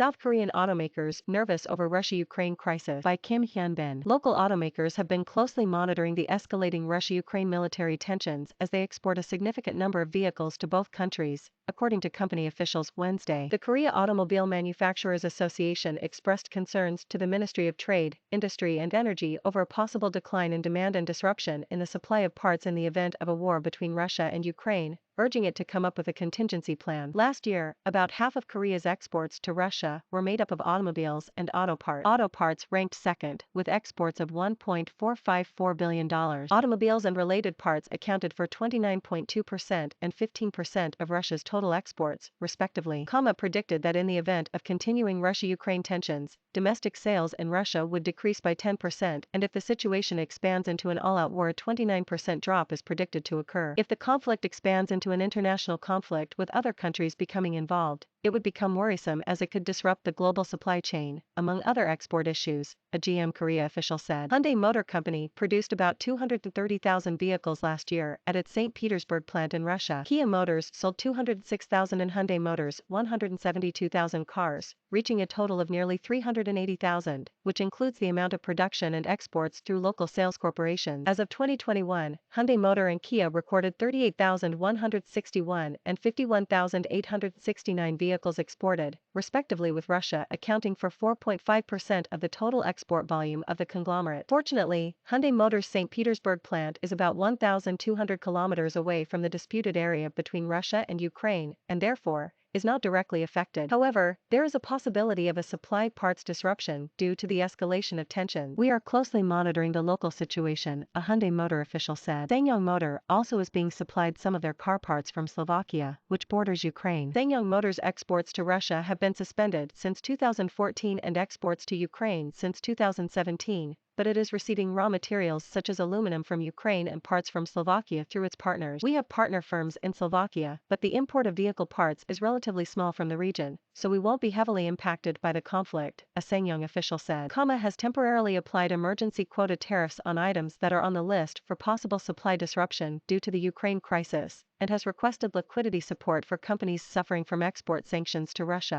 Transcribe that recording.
South Korean automakers nervous over Russia-Ukraine crisis by Kim Hyun-bin. Local automakers have been closely monitoring the escalating Russia-Ukraine military tensions as they export a significant number of vehicles to both countries, according to company officials Wednesday. The Korea Automobile Manufacturers Association expressed concerns to the Ministry of Trade, Industry and Energy over a possible decline in demand and disruption in the supply of parts in the event of a war between Russia and Ukraine, urging it to come up with a contingency plan. Last year, about half of Korea's exports to Russia were made up of automobiles and auto parts. Auto parts ranked second, with exports of $1.454 billion. Automobiles and related parts accounted for 29.2% and 15% of Russia's total exports, respectively. KOMA predicted that in the event of continuing Russia-Ukraine tensions, domestic sales in Russia would decrease by 10%, and if the situation expands into an all-out war, a 29% drop is predicted to occur. If the conflict expands into an international conflict with other countries becoming involved, it would become worrisome as it could disrupt the global supply chain, among other export issues, a GM Korea official said. Hyundai Motor Company produced about 230,000 vehicles last year at its St. Petersburg plant in Russia. Kia Motors sold 206,000 and Hyundai Motors 172,000 cars, reaching a total of nearly 380,000, which includes the amount of production and exports through local sales corporations. As of 2021, Hyundai Motor and Kia recorded 38,161 and 51,869 vehicles exported, respectively, with Russia accounting for 4.5% of the total export volume of the conglomerate. Fortunately, Hyundai Motor's St. Petersburg plant is about 1,200 kilometers away from the disputed area between Russia and Ukraine, and therefore, is not directly affected. However, there is a possibility of a supply parts disruption due to the escalation of tensions. We are closely monitoring the local situation, a Hyundai Motor official said. SsangYong Motor also is being supplied some of their car parts from Slovakia, which borders Ukraine. SsangYong Motor's exports to Russia have been suspended since 2014 and exports to Ukraine since 2017. But it is receiving raw materials such as aluminum from Ukraine and parts from Slovakia through its partners. We have partner firms in Slovakia, but the import of vehicle parts is relatively small from the region, so we won't be heavily impacted by the conflict, a SsangYong official said. KOMA has temporarily applied emergency quota tariffs on items that are on the list for possible supply disruption due to the Ukraine crisis, and has requested liquidity support for companies suffering from export sanctions to Russia.